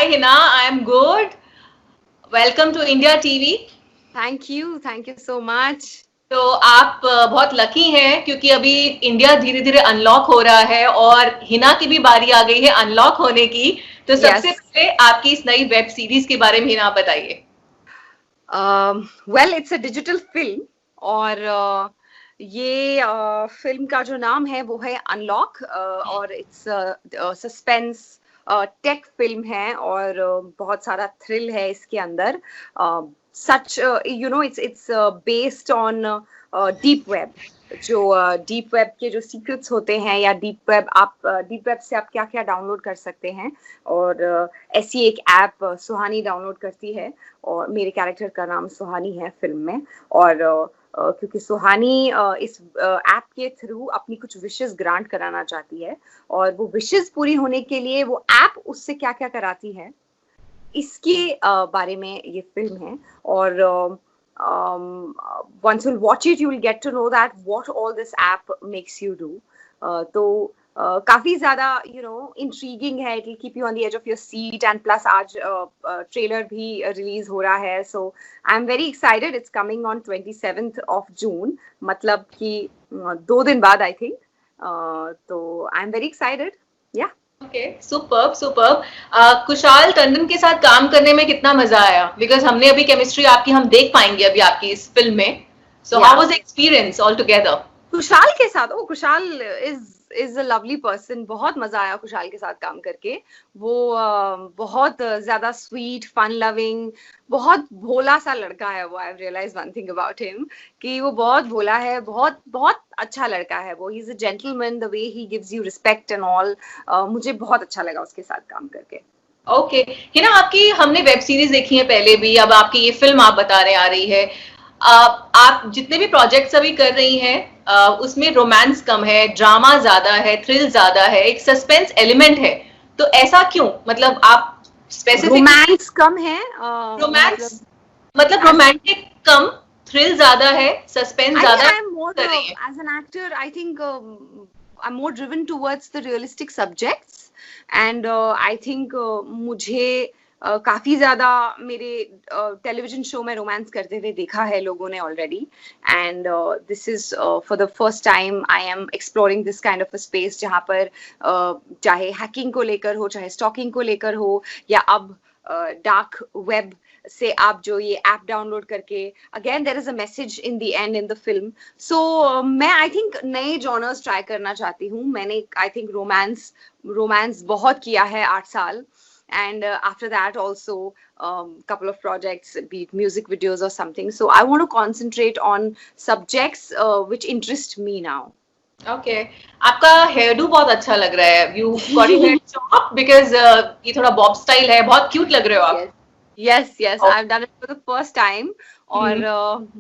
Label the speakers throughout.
Speaker 1: Hi Hina, I am good. Welcome to India TV.
Speaker 2: Thank you so much.
Speaker 1: तो आप बहुत lucky हैं क्योंकि अभी इंडिया धीरे धीरे अनलॉक हो रहा है और हिना की भी बारी आ गई है अनलॉक होने की। तो सबसे
Speaker 2: Yes.
Speaker 1: पहले आपकी इस नई वेब सीरीज के बारे में हिना आप बताइए।
Speaker 2: Well, it's a digital film और ये फिल्म का जो नाम है वो है अनलॉक और इट्स सस्पेंस टेक फिल्म है और बहुत सारा थ्रिल है इसके अंदर सच it's based on deep web जो डीप वेब के जो सीक्रेट्स होते हैं या डीप वेब से आप क्या क्या डाउनलोड कर सकते हैं और ऐसी एक ऐप सुहानी डाउनलोड करती है और मेरे कैरेक्टर का नाम सुहानी है फिल्म में और क्योंकि सुहानी इस ऐप के थ्रू अपनी कुछ विशेस ग्रांट कराना चाहती है और वो विशेस पूरी होने के लिए वो ऐप उससे क्या क्या कराती है इसके बारे में ये फिल्म है और once you'll watch it, you'll get to know that what all this app makes you do. तो काफी ज्यादा इंट्रीगिंग है. It will keep you on the edge of your seat and plus आज ट्रेलर भी release हो रहा है. So I'm very excited. It's coming on 27th of June. मतलब कि 2 दिन बाद I think. तो I'm very excited. Yeah.
Speaker 1: Okay, superb superb. Kushal Tandon के साथ काम करने में कितना मजा आया? बिकॉज हमने अभी केमिस्ट्री आपकी हम देख पाएंगे अभी आपकी इस फिल्म में। So how was the experience all together?
Speaker 2: Kushal के साथ Kushal is a lovely person. बहुत मजा आया कुशाल के साथ काम करके. वो बहुत ज्यादा स्वीट फन लविंग बहुत भोला सा लड़का है वो. I have realised one thing about him कि वो बहुत भोला है. बहुत बहुत अच्छा लड़का है वो. He is a gentleman. The way he gives you respect and all. मुझे बहुत अच्छा लगा उसके साथ काम करके.
Speaker 1: ओके हिना, आपकी हमने वेब सीरीज देखी है पहले भी, अब आपकी ये फिल्म आप बता रहे आ रही है। आप जितने भी प्रोजेक्ट्स अभी कर रही हैं उसमें रोमांस कम है, ड्रामा ज्यादा है, थ्रिल ज्यादा है, एक सस्पेंस एलिमेंट है, तो ऐसा क्यों? मतलब आप स्पेसिफिक
Speaker 2: रोमांस कम है.
Speaker 1: रोमांस मतलब रोमांटिक कम, थ्रिल ज्यादा है, सस्पेंस ज्यादा
Speaker 2: I am more as an actor. I think I'm more driven towards the realistic subjects, and I think मुझे काफी ज्यादा मेरे टेलीविजन शो में रोमांस करते हुए देखा है लोगों ने already. And this is for the first time I am exploring this kind of a space जहाँ पर चाहे हैकिंग को लेकर हो, चाहे स्टॉकिंग को लेकर हो, या अब डार्क वेब से आप जो ये ऐप डाउनलोड करके again there is a message in the end in the film. So मैं आई थिंक नए जॉनर्स ट्राई करना चाहती हूँ. मैंने आई थिंक रोमांस बहुत किया है 8 साल. And after that also couple of projects, be it music videos or something. So I want to concentrate on subjects which interest me now.
Speaker 1: Okay आपका हेयर डू बहुत अच्छा लग रहा है. You got your hair chop because ये थोड़ा Bob style है, बहुत क्यूट लग रहे हो आप.
Speaker 2: Yes, I've done it for the first time. और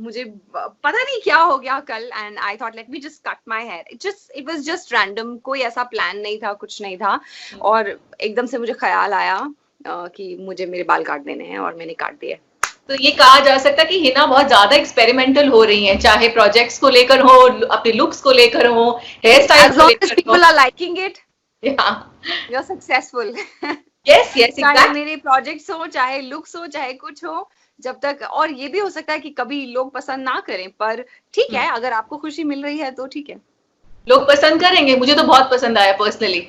Speaker 2: मुझे पता नहीं क्या हो गया कल and I thought let me just cut my hair. It was just random. कोई ऐसा प्लान नहीं था, कुछ नहीं था. और एकदम से मुझे ख्याल आया कि मुझे मेरे बाल काट देने हैं और मैंने काट दिए.
Speaker 1: तो ये कहा जा सकता है कि हिना बहुत ज्यादा एक्सपेरिमेंटल हो रही हैं, चाहे प्रोजेक्ट्स को लेकर हो, अपने लुक्स को लेकर हो, हेयर स्टाइल को लेकर हो.
Speaker 2: People are liking it.
Speaker 1: Yeah.
Speaker 2: You're successful.
Speaker 1: Yes, exactly.
Speaker 2: चाहे मेरे प्रोजेक्ट्स हो, चाहे लुक्स हो, चाहे कुछ हो, जब तक. और ये भी हो सकता है कि कभी लोग पसंद ना करें, पर ठीक है, अगर आपको खुशी मिल रही है तो ठीक है.
Speaker 1: लोग पसंद करेंगे. मुझे तो बहुत पसंद आया personally.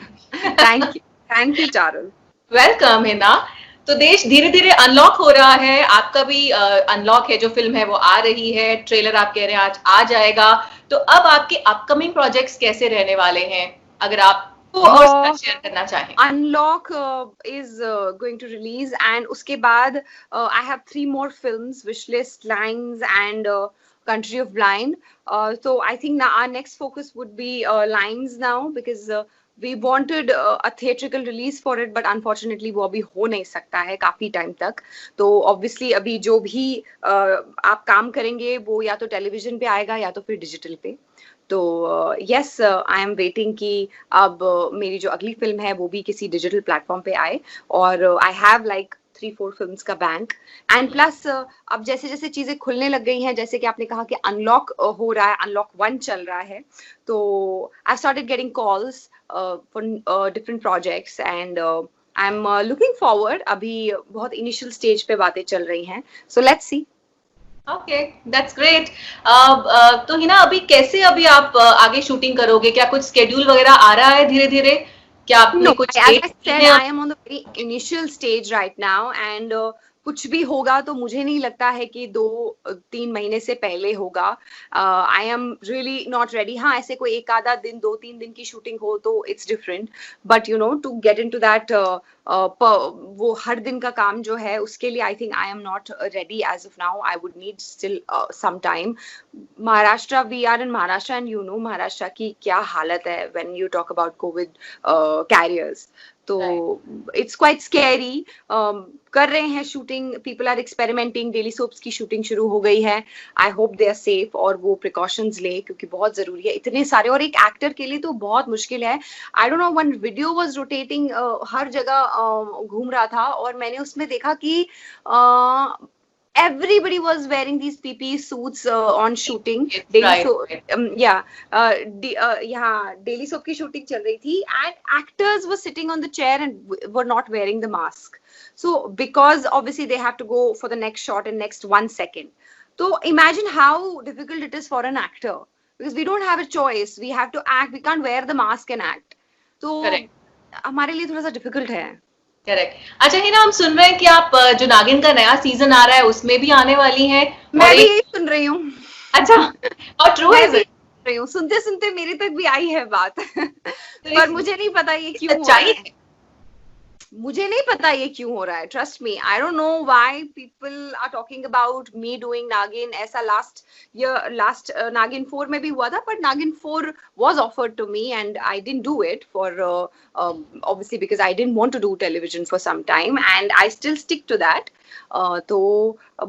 Speaker 2: Thank you Charul.
Speaker 1: Welcome Hina. तो देश धीरे धीरे अनलॉक हो रहा है, आपका भी अनलॉक है, जो फिल्म है वो आ रही है, ट्रेलर आप कह रहे हैं आज आ जाएगा. तो अब आपके अपकमिंग प्रोजेक्ट्स कैसे रहने वाले हैं, अगर आप और शेयर करना चाहें?
Speaker 2: Unlock is going to release and उसके बाद I have 3 more films, Wishlist, Lines and Country of Blind. So I think now our next focus would be Lines now because we wanted a theatrical release for it, but unfortunately वो अभी हो नहीं सकता है काफी time तक. तो obviously अभी जो भी आप काम करेंगे वो या तो टेलीविजन पे आएगा या तो फिर डिजिटल पे. तो यस आई एम वेटिंग कि अब मेरी जो अगली फिल्म है वो भी किसी डिजिटल प्लेटफॉर्म पे आए. और आई हैव लाइक 3-4 फिल्म्स का बैंक. एंड प्लस अब जैसे जैसे चीजें खुलने लग गई हैं, जैसे कि आपने कहा कि अनलॉक हो रहा है, अनलॉक 1 चल रहा है, तो I started getting calls for different projects. And I am looking forward. अभी बहुत इनिशियल स्टेज पे बातें चल रही हैं, so let's see.
Speaker 1: Okay, that's great. तो हिना, अभी कैसे अभी आप आगे शूटिंग करोगे? क्या कुछ स्केड्यूल वगैरह आ रहा है धीरे धीरे? क्या आपने
Speaker 2: No,
Speaker 1: कुछ
Speaker 2: as I
Speaker 1: डेट की
Speaker 2: said,
Speaker 1: है?
Speaker 2: I am on the very initial stage right now, and कुछ भी होगा तो मुझे नहीं लगता है कि 2-3 महीने से पहले होगा. I am really not ready. हाँ, ऐसे कोई एक आधा दिन, 2-3 दिन की शूटिंग हो तो it's different, but you know to get into that, वो हर दिन का काम जो है उसके लिए I think I am not ready as of now. I would need still some time. Maharashtra, we are in Maharashtra, and you know Maharashtra की क्या हालत है when you talk about covid carriers. तो इट्स क्वाइट स्कैरी. कर रहे हैं shooting, people are experimenting. Daily soaps की shooting शुरू हो गई है. I hope they are safe और वो प्रिकॉशंस ले, क्योंकि बहुत जरूरी है. इतने सारे, और एक एक्टर के लिए तो बहुत मुश्किल है. I don't know, one video was rotating, हर जगह घूम रहा था, और मैंने उसमें देखा कि everybody was wearing these PPE suits on shooting.
Speaker 1: Yes,
Speaker 2: Daily
Speaker 1: right,
Speaker 2: soap,
Speaker 1: right.
Speaker 2: yeah, yeah, daily soap की shooting चल रही थी, and actors were sitting on the chair and were not wearing the mask. So because obviously they have to go for the next shot in next 1 second. So imagine how difficult it is for an actor, because we don't have a choice. We have to act. We can't wear the mask and act. तो हमारे लिए थोड़ा सा difficult है.
Speaker 1: Correct. अच्छा हिना, हम सुन रहे हैं कि आप जो नागिन का नया सीजन आ रहा है उसमें भी आने वाली हैं.
Speaker 2: मैं भी यही सुन रही हूँ.
Speaker 1: अच्छा, और ट्रू है
Speaker 2: रही हूँ. सुनते सुनते मेरे तक भी आई है बात. पर मुझे नहीं पता ये क्यों हो
Speaker 1: रहा है.
Speaker 2: मुझे नहीं पता ये क्यों हो रहा है. Trust me, I don't know why people are talking about me doing Naagin. ऐसा लास्ट नागिन 4 में भी हुआ था, बट नागिन 4 was offered to me and I didn't do it for obviously because I didn't want to do television for some time, and I still stick to that. तो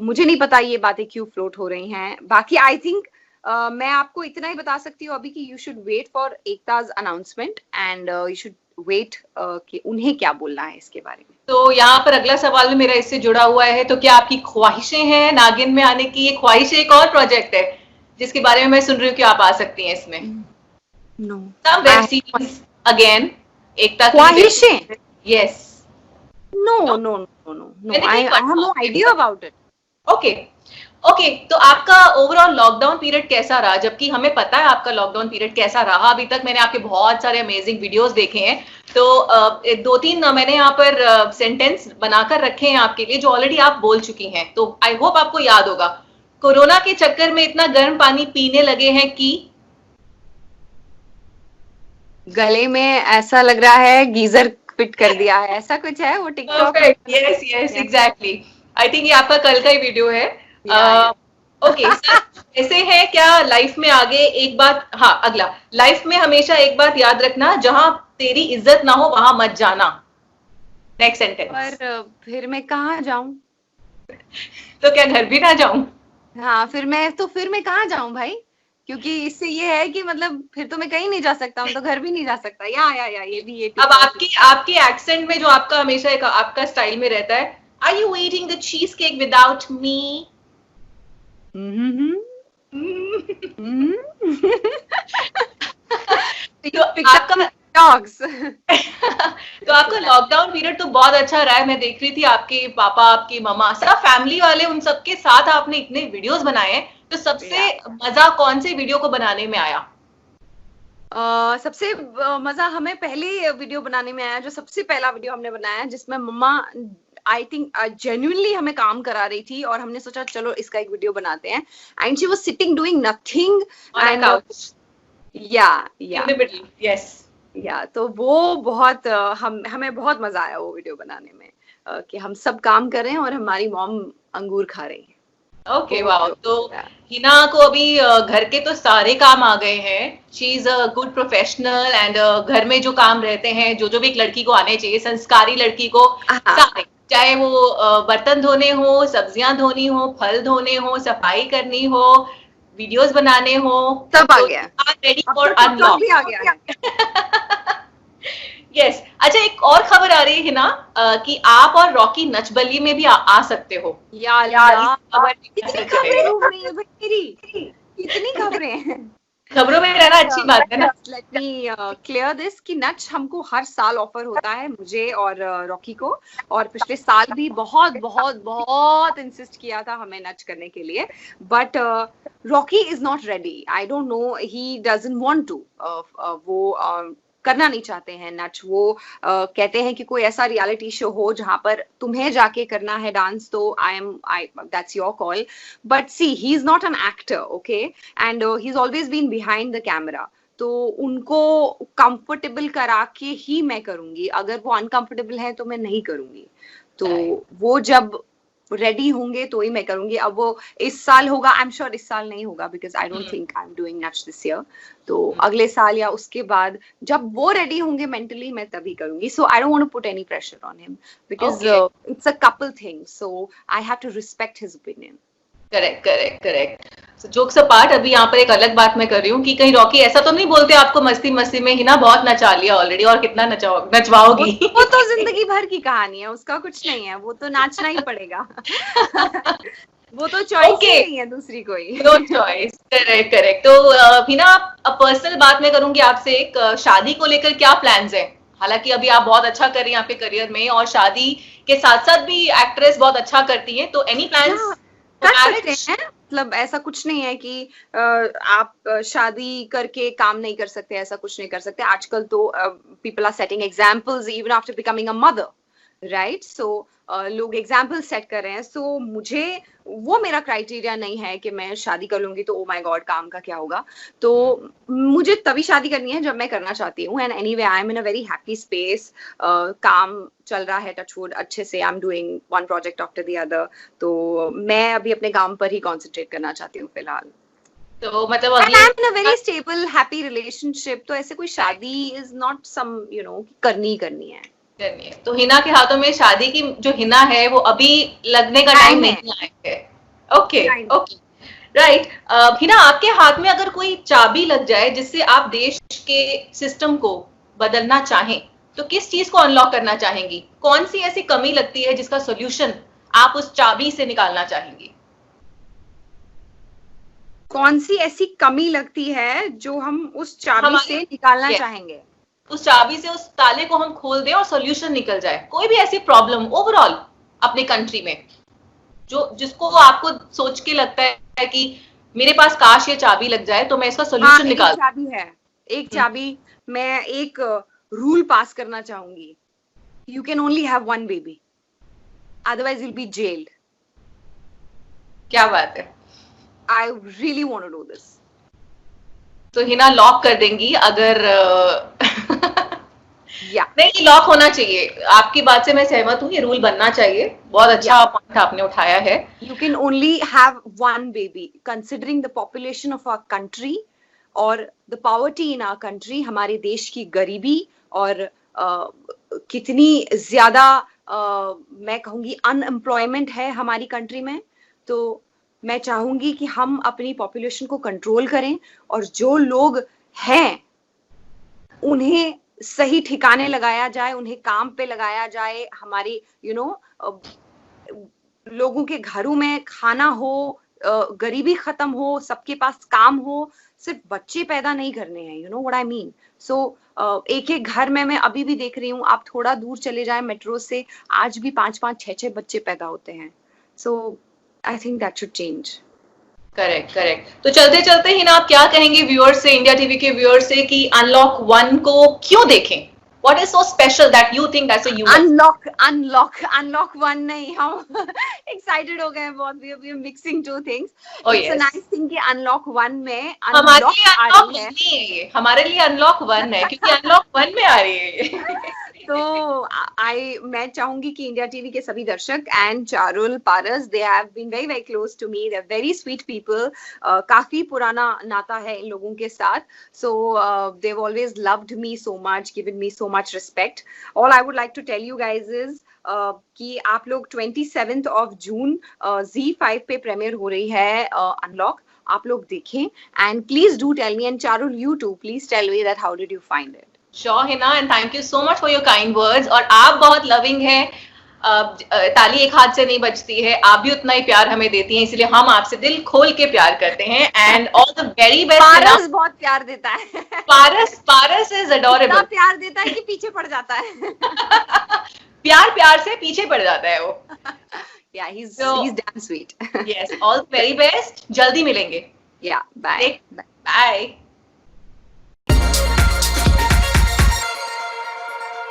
Speaker 2: मुझे नहीं पता ये बातें क्यों फ्लोट हो रही हैं. बाकी आई थिंक मैं आपको इतना ही बता सकती हूँ अभी कि you should wait for Ekta's announcement, and you should wait कि उन्हें क्या बोलना है इसके बारे में.
Speaker 1: तो यहाँ पर अगला सवाल भी मेरा इससे जुड़ा हुआ है. तो क्या आपकी ख्वाहिशें हैं नागिन में आने की? ये ख्वाहिशें एक और प्रोजेक्ट है जिसके बारे में मैं सुन रही हूँ कि आप आ सकती हैं इसमें.
Speaker 2: No,
Speaker 1: some web series again, Ekta की
Speaker 2: ख्वाहिशें.
Speaker 1: Yes.
Speaker 2: No no no no no, I have no idea about it.
Speaker 1: Okay okay. तो आपका ओवरऑल लॉकडाउन पीरियड कैसा रहा? जबकि हमें पता है आपका लॉकडाउन पीरियड कैसा रहा अभी तक. मैंने आपके बहुत सारे अमेजिंग वीडियोस देखे हैं. तो 2-3 मैंने यहाँ पर सेंटेंस बनाकर रखे हैं आपके लिए जो ऑलरेडी आप बोल चुकी हैं. तो आई होप आपको याद होगा. कोरोना के चक्कर में इतना गर्म पानी पीने लगे हैं कि
Speaker 2: गले में ऐसा लग रहा है गीजर फिट कर दिया है, ऐसा कुछ है वो TikTok.
Speaker 1: Yes yes exactly. I think ये आपका कल का ही वीडियो है. ओके. ऐसे है क्या लाइफ में आगे एक बात. हाँ, अगला, लाइफ में हमेशा एक बात याद रखना, जहां तेरी इज्जत ना हो वहां मत जाना. Next sentence.
Speaker 2: पर फिर मैं कहाँ जाऊं?
Speaker 1: तो क्या घर भी ना जाऊं?
Speaker 2: हाँ, फिर मैं कहाँ जाऊं भाई? क्योंकि इससे ये है कि मतलब फिर तो मैं कहीं नहीं जा सकता हूँ, तो घर भी नहीं जा सकता. या ये भी ये.
Speaker 1: अब आपकी एक्सेंट में जो आपका हमेशा एक आपका स्टाइल में रहता है, are you eating the cheesecake without me? तो आपका लॉकडाउन पीरियड तो बहुत अच्छा रहा है. मैं देख रही थी आपके पापा, आपकी मम्मा, सब फैमिली वाले, उन सबके साथ आपने इतने वीडियोस बनाए हैं. तो सबसे मजा कौन से वीडियो को बनाने में आया?
Speaker 2: सबसे मजा हमें पहले वीडियो बनाने में आया, जो सबसे पहला वीडियो हमने बनाया जिसमें मम्मा आई थिंक जेन्युइनली हमें काम करा रही थी, और हमने सोचा चलो इसका एक वीडियो बनाते हैं. And she was sitting doing nothing and या तो वो बहुत हमें बहुत मजा आया वो वीडियो बनाने में, कि हम सब काम कर रहे हैं और हमारी मॉम अंगूर खा रही है.
Speaker 1: Okay, wow. तो हिना को अभी घर के तो सारे काम आ गए हैं. She is a good professional, and घर में जो काम रहते हैं, जो भी एक लड़की को आने चाहिए, संस्कारी लड़की को, सारे, चाहे वो बर्तन धोने हो, सब्जियां धोनी हो, फल धोने हो, सफाई करनी हो, वीडियोस बनाने हो,
Speaker 2: सब आ गया.
Speaker 1: रेडी फॉर अनलॉक
Speaker 2: भी आ गया.
Speaker 1: यस. अच्छा, एक और खबर आ रही है ना कि आप और रॉकी नचबली में भी आ सकते हो.
Speaker 2: यार, कितनी खबरें घूम रही है भाई मेरी, कितनी खबरें हैं.
Speaker 1: खबरों में रहना अच्छी बात है ना।
Speaker 2: लेट मी क्लियर दिस कि नच हमको हर साल ऑफर होता है, मुझे और रॉकी को, और पिछले साल भी बहुत बहुत बहुत इंसिस्ट किया था हमें नच करने के लिए, but Rocky is not ready. I don't know, he doesn't want to, वो करना नहीं चाहते हैं नच। वो कहते हैं कि कोई ऐसा रियलिटी शो हो जहां पर तुम्हें जाके करना है डांस, तो I that's your call, but see he is not an actor, okay, and he is always been behind the camera. तो उनको कंफर्टेबल करा के ही मैं करूंगी, अगर वो अनकंफर्टेबल है तो मैं नहीं करूंगी। तो वो जब रेडी होंगे तो ही मैं करूंगी। अब वो इस साल होगा, आई एम श्योर इस साल नहीं होगा, because I don't think I am doing Nach this year. तो अगले साल या उसके बाद जब वो रेडी होंगे मेंटली, मैं तभी करूंगी। So I don't want to put any pressure on him, because it's a couple thing, so I have to respect his opinion.
Speaker 1: Correct correct correct. Jokes apart, अभी यहाँ पर एक अलग बात मैं कर रही हूँ कि कहीं रॉकी ऐसा तो नहीं बोलते आपको मस्ती मस्ती में, हिना बहुत नचा लिया ऑलरेडी और कितना नचवाओगी?
Speaker 2: वो तो जिंदगी भर की कहानी है, उसका कुछ नहीं है, वो तो नाचना ही पड़ेगा। वो तो चॉइस ही नहीं है दूसरी कोई।
Speaker 1: No choice. Correct correct. तो हिना, अब पर्सनल बात मैं करूंगी आपसे, एक शादी को लेकर क्या प्लान्स हैं? हालांकि अभी आप बहुत अच्छा कर रही हैं आपके करियर में, और शादी के साथ साथ भी एक्ट्रेस बहुत अच्छा करती हैं, तो एनी प्लान्स?
Speaker 2: कर सकते हैं, मतलब ऐसा कुछ नहीं है कि आप शादी करके काम नहीं कर सकते, ऐसा कुछ नहीं कर सकते। आजकल तो people are setting examples even after becoming a mother, right? So लोग एग्जाम्पल सेट कर रहे हैं। सो मुझे वो मेरा क्राइटेरिया नहीं है कि मैं शादी कर लूंगी तो ओ माय गॉड काम का क्या होगा। तो मुझे तभी शादी करनी है जब मैं करना चाहती हूँ, and anyway I am in a very happy space. काम चल रहा है टचवुड अच्छे से, I am doing one project after the other. तो मैं अभी अपने काम पर ही कॉन्सेंट्रेट करना चाहती हूँ फिलहाल।
Speaker 1: तो मतलब
Speaker 2: I am in a very stable happy relationship, तो ऐसे कोई शादी इज नॉट सम करनी ही करनी है।
Speaker 1: तो हिना के हाथों में शादी की जो हिना है वो अभी लगने का टाइम नहीं आया है। Okay okay, right. हिना, आपके हाथ में अगर कोई चाबी लग जाए जिससे आप देश के सिस्टम को बदलना चाहें, तो किस चीज को अनलॉक करना चाहेंगी? कौन सी ऐसी कमी लगती है जिसका सोल्यूशन आप उस चाबी से निकालना चाहेंगी?
Speaker 2: कौन सी ऐसी कमी लगती है जो हम उस चाबी से निकालना चाहेंगे?
Speaker 1: उस चाबी से उस ताले को हम खोल दें और सॉल्यूशन निकल जाए। कोई भी ऐसी प्रॉब्लम ओवरऑल अपने कंट्री में जो जिसको आपको सोच के लगता है कि मेरे पास काश ये चाबी लग जाए तो मैं इसका सॉल्यूशन निकाल।
Speaker 2: एक चाबी है, एक चाबी, मैं एक रूल पास करना चाहूंगी, you can only have one baby, otherwise you will be jailed.
Speaker 1: क्या बात है!
Speaker 2: I really want to do this.
Speaker 1: तो हिना लॉक कर देंगी अगर नहीं, लॉक होना चाहिए। आपकी बात से मैं सहमत हूँ, ये रूल बनना चाहिए। बहुत अच्छा पॉइंट आपने उठाया है।
Speaker 2: You can only have one baby considering the population of our country और the poverty in our country, हमारे देश की गरीबी और कितनी ज्यादा मैं कहूंगी अनएम्प्लॉयमेंट है हमारी कंट्री में। तो मैं चाहूंगी कि हम अपनी पॉपुलेशन को कंट्रोल करें और जो लोग हैं उन्हें सही ठिकाने लगाया जाए, उन्हें काम पे लगाया जाए, हमारे लोगों के घरों में खाना हो, गरीबी खत्म हो, सबके पास काम हो, सिर्फ बच्चे पैदा नहीं करने हैं, you know what I mean. So एक एक घर में मैं अभी भी देख रही हूँ, आप थोड़ा दूर चले जाएं मेट्रो से, आज भी 5-5, 6-6 बच्चे पैदा होते हैं। So I think that should change.
Speaker 1: Correct correct. तो चलते चलते ही ना आप क्या कहेंगे व्यूअर्स से, इंडिया टीवी के व्यूअर्स से, कि अनलॉक 1 को क्यों देखें? What is so special that you think that's a unique?
Speaker 2: Unlock 1 नहीं, हम excited हो गए बहुत, we are mixing two things. It's a nice thing कि Unlock 1 में
Speaker 1: हमारे लिए अनलॉक नहीं है ये, हमारे लिए अनलॉक 1 है क्योंकि अनलॉक 1 में आ रही है।
Speaker 2: तो मैं चाहूंगी कि इंडिया टीवी के सभी दर्शक and Charul Paras, they have been very very close to me, they are very sweet people, काफी पुराना नाता है इन लोगों के साथ। So they have always loved me so much, given me so much respect. All I would like to tell you guys is कि आप लोग 27th of June Z5 पे प्रीमियर हो रही है अनलॉक, आप लोग देखें and please do tell me, and Charul you too please tell me that how did you find it.
Speaker 1: Sure, Hina, and thank you so much for your kind words. और आप बहुत लविंग हैं, ताली एक हाथ से नहीं बजती है, आप भी उतना ही प्यार हमें देती हैं, इसलिए हम आपसे दिल खोल के प्यार करते हैं। And all the very best.
Speaker 2: Paras बहुत प्यार देता है।
Speaker 1: Paras is adorable.
Speaker 2: इतना प्यार देता है कि पीछे पड़ जाता है।
Speaker 1: प्यार प्यार से पीछे पड़ जाता है वो।
Speaker 2: Yeah, he's damn sweet.
Speaker 1: Yes, all the very best. जल्दी मिलेंगे।
Speaker 2: Yeah, bye.
Speaker 1: Bye.